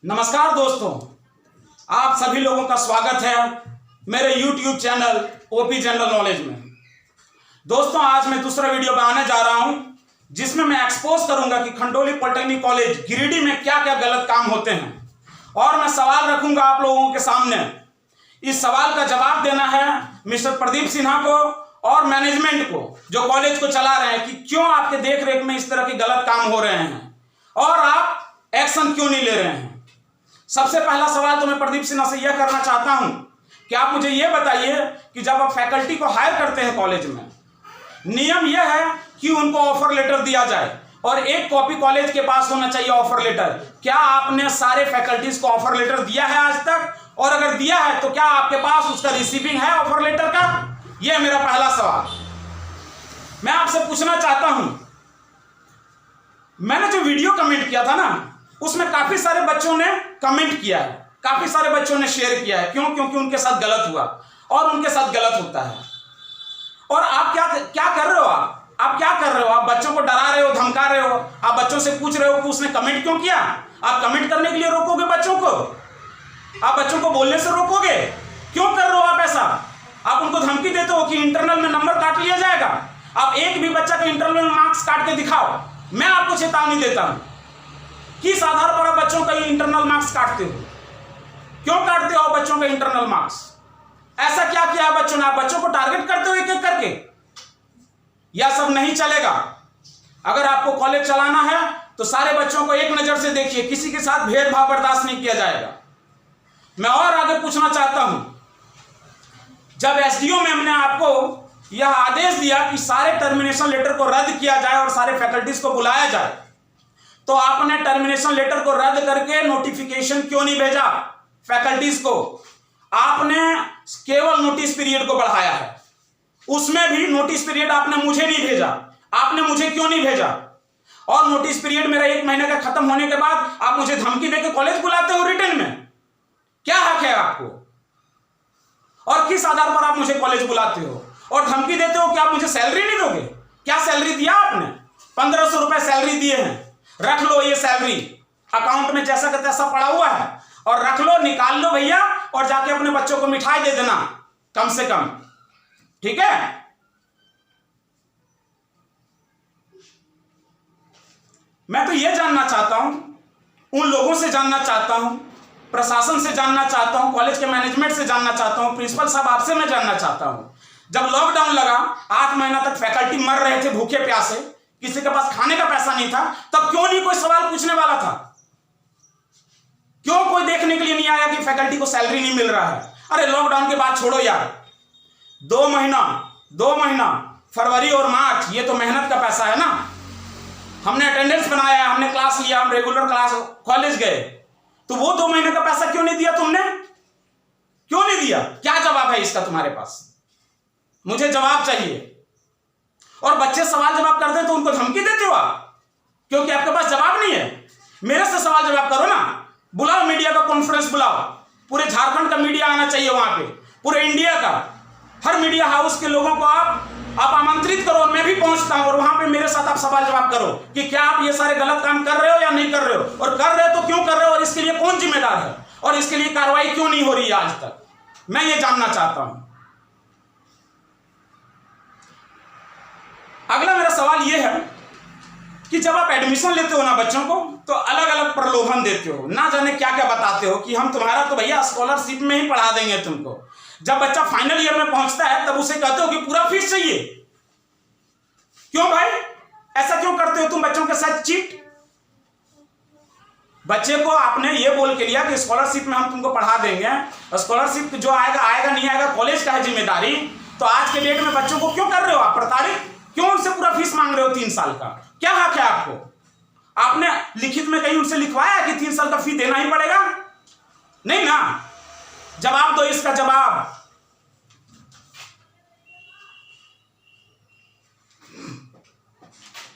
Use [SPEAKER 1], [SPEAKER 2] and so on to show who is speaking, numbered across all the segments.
[SPEAKER 1] नमस्कार दोस्तों, आप सभी लोगों का स्वागत है मेरे YouTube channel OP general knowledge में। दोस्तों, आज मैं दूसरा वीडियो बनाने जा रहा हूं जिसमें मैं एक्सपोज करूंगा कि खंडोली पॉलिटेक्निक कॉलेज गिरिडीह में क्या क्या गलत काम होते हैं और मैं सवाल रखूंगा आप लोगों के सामने। इस सवाल का जवाब देना है मिस्टर प्रदीप सिन्हा को और मैनेजमेंट को जो कॉलेज को चला रहे हैं कि क्यों आपके देख रेख में इस तरह के गलत काम हो रहे हैं और आप एक्शन क्यों नहीं ले रहे हैं। सबसे पहला सवाल तो मैं प्रदीप सिन्हा से यह करना चाहता हूं कि आप मुझे यह बताइए कि जब आप फैकल्टी को हायर करते हैं कॉलेज में, नियम यह है कि उनको ऑफर लेटर दिया जाए और एक कॉपी कॉलेज के पास होना चाहिए ऑफर लेटर। क्या आपने सारे फैकल्टीज को ऑफर लेटर दिया है आज तक? और अगर दिया है तो क्या आपके पास उसका रिसीविंग है ऑफर लेटर का? यह मेरा पहला सवाल। मैं आपसे पूछना चाहता हूं, मैंने जो वीडियो कमेंट किया था ना, उसमें काफी सारे बच्चों ने कमेंट किया है, काफी सारे बच्चों ने शेयर किया है। क्यों? क्योंकि उनके साथ गलत हुआ और उनके साथ गलत होता है। और आप क्या कर रहे हो? आप क्या कर रहे हो? आप बच्चों को डरा रहे हो, धमका रहे हो। आप बच्चों से पूछ रहे हो कि उसने कमेंट क्यों किया। आप कमेंट करने के लिए रोकोगे बच्चों को? आप बच्चों को बोलने से रोकोगे? क्यों कर रहे हो आप ऐसा? आप उनको धमकी देते हो कि इंटरनल में नंबर काट लिया जाएगा। आप एक भी बच्चा का इंटरनल में मार्क्स काट के दिखाओ, मैं आपको चेतावनी देता हूं। किस आधार पर आप बच्चों का इंटरनल मार्क्स काटते हो? क्यों काटते हो बच्चों का इंटरनल मार्क्स? ऐसा क्या किया है बच्चों ने? आप बच्चों को टारगेट करते हो एक एक करके? यह सब नहीं चलेगा। अगर आपको कॉलेज चलाना है तो सारे बच्चों को एक नजर से देखिए, किसी के साथ भेदभाव बर्दाश्त नहीं किया जाएगा। मैं और आगे पूछना चाहता हूं, जब एसडीओ मैम ने आपको यह आदेश दिया कि सारे टर्मिनेशन लेटर को रद्द किया जाए और सारे फैकल्टीज को बुलाया जाए, तो आपने टर्मिनेशन लेटर को रद्द करके नोटिफिकेशन क्यों नहीं भेजा फैकल्टीज को? आपने केवल नोटिस पीरियड को बढ़ाया है, उसमें भी नोटिस पीरियड आपने मुझे नहीं भेजा। आपने मुझे क्यों नहीं भेजा? और नोटिस पीरियड मेरा 1 महीने का खत्म होने के बाद आप मुझे धमकी देकर कॉलेज बुलाते हो रिटर्न में। क्या हक है आपको? और किस आधार पर आप मुझे कॉलेज बुलाते हो और धमकी देते हो कि आप मुझे सैलरी नहीं दोगे? क्या सैलरी दिया आपने? 1500 रुपए सैलरी दिए हैं, रख लो। ये सैलरी अकाउंट में जैसा का तैसा पड़ा हुआ है और रख लो, निकाल लो भैया, और जाके अपने बच्चों को मिठाई दे देना कम से कम, ठीक है? मैं तो यह जानना चाहता हूं, उन लोगों से जानना चाहता हूं, प्रशासन से जानना चाहता हूं, कॉलेज के मैनेजमेंट से जानना चाहता हूं, प्रिंसिपल साहब आपसे मैं जानना चाहता हूं। जब लॉकडाउन लगा, 8 महीना तक फैकल्टी मर रहे थे भूखे प्यासे, किसी के पास खाने का पैसा नहीं था, तब क्यों नहीं कोई सवाल पूछने वाला था? क्यों कोई देखने के लिए नहीं आया कि फैकल्टी को सैलरी नहीं मिल रहा है? अरे लॉकडाउन के बाद छोड़ो यार, 2 महीना फरवरी और मार्च, ये तो मेहनत का पैसा है ना। हमने अटेंडेंस बनाया, हमने क्लास लिया, हम रेगुलर क्लास कॉलेज गए, तो वो 2 महीने का पैसा क्यों नहीं दिया तुमने? क्यों नहीं दिया? क्या जवाब है इसका तुम्हारे पास? मुझे जवाब चाहिए। और बच्चे सवाल जवाब करते हैं तो उनको धमकी देते हो आप, क्योंकि आपके पास जवाब नहीं है। मेरे से सवाल जवाब करो ना, बुलाओ मीडिया का कॉन्फ्रेंस बुलाओ, पूरे झारखंड का मीडिया आना चाहिए वहां पे, पूरे इंडिया का, हर मीडिया हाउस के लोगों को आप आमंत्रित करो, मैं भी पहुंचता हूं और वहां पे मेरे साथ आप सवाल जवाब करो कि क्या आप ये सारे गलत काम कर रहे हो या नहीं कर रहे हो, और कर रहे हो तो क्यों कर रहे हो, और इसके लिए कौन जिम्मेदार है, और इसके लिए कार्रवाई क्यों नहीं हो रही है आज तक? मैं ये जानना चाहता हूं। अगला मेरा सवाल यह है कि जब आप एडमिशन लेते हो ना बच्चों को, तो अलग अलग प्रलोभन देते हो, ना जाने क्या क्या बताते हो कि हम तुम्हारा तो भैया स्कॉलरशिप में ही पढ़ा देंगे तुमको। जब बच्चा फाइनल ईयर में पहुंचता है तब उसे कहते हो कि पूरा फीस चाहिए। क्यों भाई, ऐसा क्यों करते हो तुम बच्चों के साथ चीट? बच्चे को आपने ये बोल के लिया कि स्कॉलरशिप में हम तुमको पढ़ा देंगे, स्कॉलरशिप जो आएगा आएगा, नहीं आएगा कॉलेज का है जिम्मेदारी। तो आज के डेट में बच्चों को क्यों कर रहे हो आप प्रताड़ित? क्यों उनसे पूरा फीस मांग रहे हो 3 साल का? क्या हक है आपको? आपने लिखित में कहीं उनसे लिखवाया कि 3 साल का फी देना ही पड़ेगा? नहीं ना। जवाब दो इसका जवाब।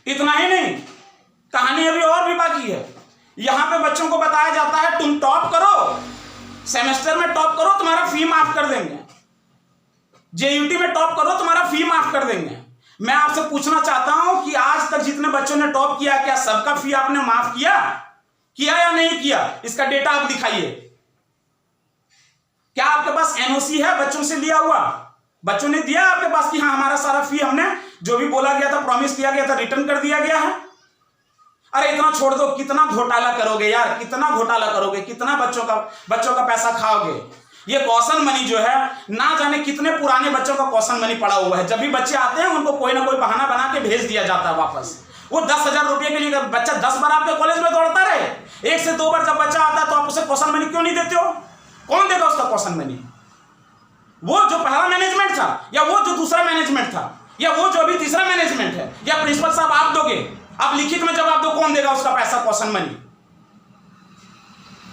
[SPEAKER 1] इतना ही नहीं, कहानी अभी और भी बाकी है। यहां पे बच्चों को बताया जाता है तुम टॉप करो, सेमेस्टर में टॉप करो, तुम्हारा फी माफ कर देंगे, जेयूटी में टॉप करो, तुम्हारा फी माफ कर देंगे। मैं आपसे पूछना चाहता हूं कि आज तक जितने बच्चों ने टॉप किया, क्या सबका फी आपने माफ किया? किया या नहीं किया, इसका डेटा आप दिखाइए। क्या आपके पास एनओसी है बच्चों से लिया हुआ? बच्चों ने दिया आपके पास कि हाँ हमारा सारा फी हमने जो भी बोला गया था, प्रॉमिस किया गया था, रिटर्न कर दिया गया है? अरे इतना छोड़ दो, कितना घोटाला करोगे यार, कितना घोटाला करोगे, कितना बच्चों का पैसा खाओगे? ये कॉशन मनी जो है, ना जाने कितने पुराने बच्चों का कॉशन मनी पड़ा हुआ है। जब भी बच्चे आते हैं उनको कोई ना कोई बहाना बना के भेज दिया जाता है वापस। वो 10,000 रुपये के लिए बच्चा 10 बार आपके कॉलेज में दौड़ता रहे, 1 से 2 बार जब बच्चा आता है तो आप उसे कॉशन मनी क्यों नहीं देते हो? कौन देगा उसका कॉशन मनी? वो जो पहला मैनेजमेंट था, या वो जो दूसरा मैनेजमेंट था, या वो जो अभी तीसरा मैनेजमेंट है, या प्रिंसिपल साहब आप दोगे? आप लिखित में जवाब दो, कौन देगा उसका पैसा कॉशन मनी?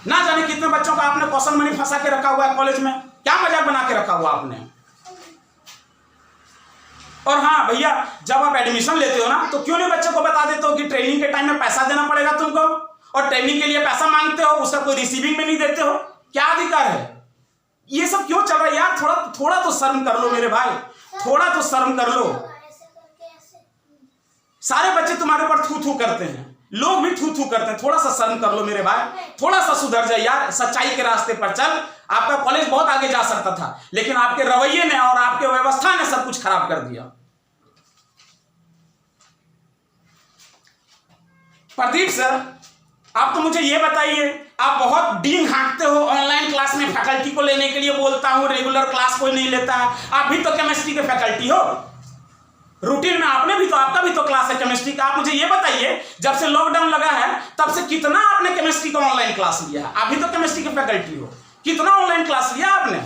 [SPEAKER 1] ना जाने कितने बच्चों का आपने कॉशन मनी फंसा के रखा हुआ है कॉलेज में, क्या मजाक बना के रखा हुआ आपने। और हाँ भैया, जब आप एडमिशन लेते हो ना, तो क्यों नहीं बच्चों को बता देते हो कि ट्रेनिंग के टाइम में पैसा देना पड़ेगा तुमको, और ट्रेनिंग के लिए पैसा मांगते हो, उसका कोई रिसीविंग में नहीं देते हो? क्या अधिकार है? ये सब क्यों चल रहा है यार? थोड़ा तो शर्म कर लो मेरे भाई, थोड़ा तो शर्म कर लो। सारे बच्चे तुम्हारे ऊपर थू थू करते हैं, लोग भी थू थू करते हैं, थोड़ा सा शर्म कर लो मेरे भाई, थोड़ा सा सुधर जाए यार, सच्चाई के रास्ते पर चल। आपका कॉलेज बहुत आगे जा सकता था, लेकिन आपके रवैये ने और आपके व्यवस्था ने सब कुछ खराब कर दिया। प्रदीप सर, आप तो मुझे ये बताइए, आप बहुत डींग हाँकते हो ऑनलाइन क्लास में, फैकल्टी को लेने के लिए बोलता हूं, रेगुलर क्लास कोई नहीं लेता है। आप भी तो केमिस्ट्री के फैकल्टी हो, रूटीन में आपका भी तो क्लास है केमिस्ट्री का। आप मुझे ये बताइए, जब से लॉकडाउन लगा है तब से कितना आपने केमिस्ट्री का ऑनलाइन क्लास लिया है? आप भी तो केमिस्ट्री के फैकल्टी हो, कितना ऑनलाइन क्लास लिया आपने?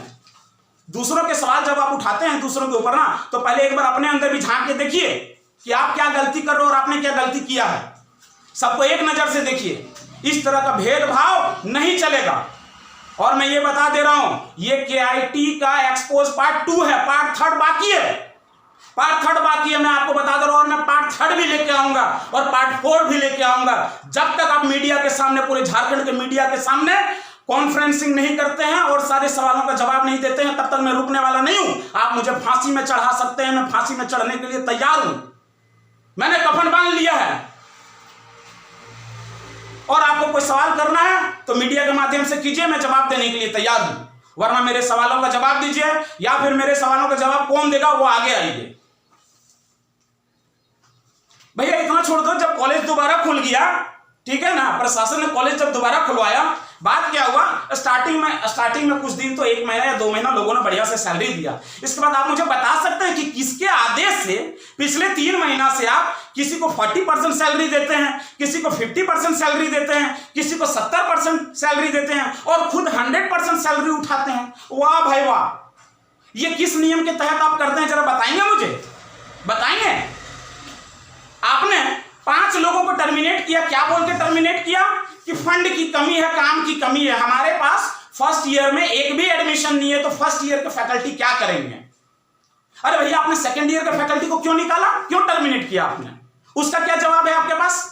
[SPEAKER 1] दूसरों के सवाल जब आप उठाते हैं दूसरों के ऊपर ना, तो पहले एक बार अपने अंदर भी झांक के देखिए कि आप क्या गलती कर रहे हो और आपने क्या गलती किया है। सबको एक नजर से देखिए, इस तरह का भेदभाव नहीं चलेगा। और मैं ये बता दे रहा हूं, ये KIT का एक्सपोज पार्ट 2 है, पार्ट 3 बाकी है, पार्ट 3 बाकी है। मैं आपको बता दे रहा हूं, और मैं पार्ट 3 भी लेके आऊंगा और पार्ट 4 भी लेके आऊंगा। जब तक आप मीडिया के सामने, पूरे झारखंड के मीडिया के सामने कॉन्फ्रेंसिंग नहीं करते हैं और सारे सवालों का जवाब नहीं देते हैं, तब तक मैं रुकने वाला नहीं हूं। आप मुझे फांसी में चढ़ा सकते हैं, मैं फांसी में चढ़ने के लिए तैयार हूं। मैंने कफन बांध लिया है, और आपको कोई सवाल करना है तो मीडिया के माध्यम से कीजिए, मैं जवाब देने के लिए तैयार हूं। वरना मेरे सवालों का जवाब दीजिए, या फिर मेरे सवालों का जवाब कौन देगा वो आगे आइए। भैया इतना छोड़ दो, जब कॉलेज दोबारा खुल गया, ठीक है ना, प्रशासन ने कॉलेज जब दोबारा खुलवाया, बात क्या हुआ, स्टार्टिंग में कुछ दिन तो 1 महीना या 2 महीना लोगों ने बढ़िया से सैलरी दिया। इसके बाद आप मुझे बता सकते हैं कि किसके आदेश से पिछले 3 महीना से आप किसी को 40% सैलरी देते हैं, किसी को 50% सैलरी देते हैं, किसी को 70% सैलरी देते हैं, और खुद 100% सैलरी उठाते हैं? वाह भाई वाह, ये किस नियम के तहत आप करते हैं, जरा बताएंगे मुझे, बताएंगे? आपने 5 लोगों को टर्मिनेट किया, क्या बोल के टर्मिनेट किया? कि फंड की कमी है, काम की कमी है, हमारे पास फर्स्ट ईयर में एक भी एडमिशन नहीं है, तो फर्स्ट ईयर के फैकल्टी क्या करेंगे? अरे भैया, आपने सेकंड ईयर के फैकल्टी को क्यों निकाला, क्यों टर्मिनेट किया आपने? उसका क्या जवाब है आपके पास?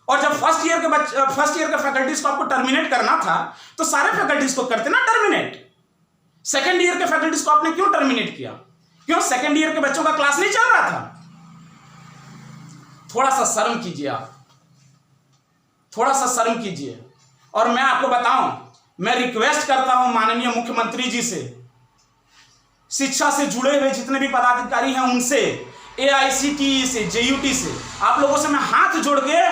[SPEAKER 1] और जब फर्स्ट ईयर के फैकल्टीज को आपको टर्मिनेट करना था, तो सारे फैकल्टीज को करते ना टर्मिनेट। सेकंड ईयर के फैकल्टीज को आपने क्यों टर्मिनेट किया? क्यों सेकंड ईयर के बच्चों का क्लास नहीं चल रहा था? थोड़ा सा शर्म कीजिए आप, थोड़ा सा शर्म कीजिए। और मैं आपको बताऊं, मैं रिक्वेस्ट करता हूं माननीय मुख्यमंत्री जी से, शिक्षा से जुड़े हुए जितने भी पदाधिकारी हैं उनसे, AICTE से, JUT से, आप लोगों से मैं हाथ जोड़ के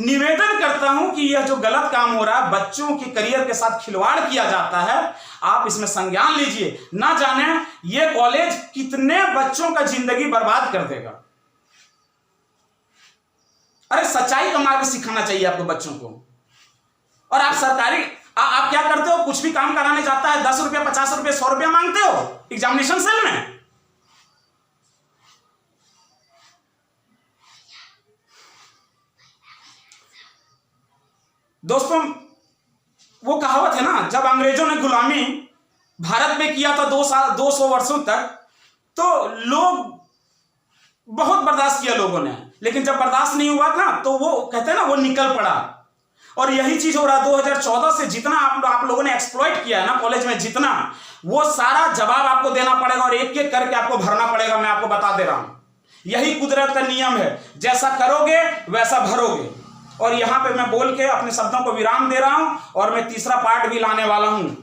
[SPEAKER 1] निवेदन करता हूं कि यह जो गलत काम हो रहा है, बच्चों के करियर के साथ खिलवाड़ किया जाता है, आप इसमें संज्ञान लीजिए। ना जाने यह कॉलेज कितने बच्चों का जिंदगी बर्बाद कर देगा। अरे सच्चाई का मार्ग सिखाना चाहिए आपको बच्चों को। और आप सरकारी आप क्या करते हो, कुछ भी काम कराने जाता है 10 रुपया, 50 रुपया, 100 रुपया मांगते हो एग्जामिनेशन सेल में। दोस्तों, वो कहावत है ना, जब अंग्रेजों ने गुलामी भारत में किया था 200 वर्षों तक, तो लोग बहुत बर्दाश्त किया लोगों ने, लेकिन जब बर्दाश्त नहीं हुआ ना, तो वो कहते हैं ना, वो निकल पड़ा। और यही चीज हो रहा है 2014 से। जितना आप लोगों ने एक्सप्लॉइट किया है ना कॉलेज में, जितना, वो सारा जवाब आपको देना पड़ेगा और एक एक करके आपको भरना पड़ेगा। मैं आपको बता दे रहा हूं, यही कुदरत का नियम है, जैसा करोगे वैसा भरोगे। और यहाँ पे मैं बोल के अपने शब्दों को विराम दे रहा हूँ और मैं तीसरा पार्ट भी लाने वाला हूँ,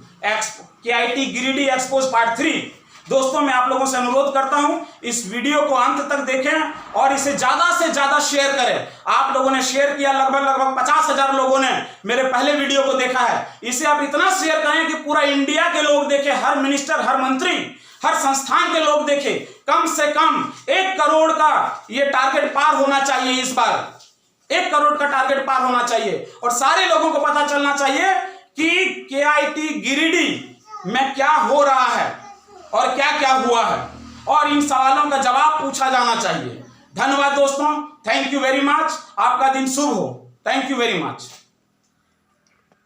[SPEAKER 1] KIT गिरिडीह एक्सपोज पार्ट 3। दोस्तों मैं आप लोगों से अनुरोध करता हूं इस वीडियो को अंत तक देखें और इसे ज्यादा से ज्यादा शेयर करें। आप लोगों ने शेयर किया, लगभग 50,000 लोगों ने मेरे पहले वीडियो को देखा है। इसे आप इतना शेयर करें कि पूरा इंडिया के लोग देखें, हर मिनिस्टर, हर मंत्री, हर संस्थान के लोग देखें। कम से कम 1 करोड़ का ये टारगेट पार होना चाहिए। इस बार 1 करोड़ का टारगेट पार होना चाहिए और सारे लोगों को पता चलना चाहिए कि KIT गिरिडीह में क्या हो रहा है और क्या क्या हुआ है, और इन सवालों का जवाब पूछा जाना चाहिए। धन्यवाद दोस्तों, थैंक यू वेरी मच। आपका दिन शुभ हो। Thank you very much.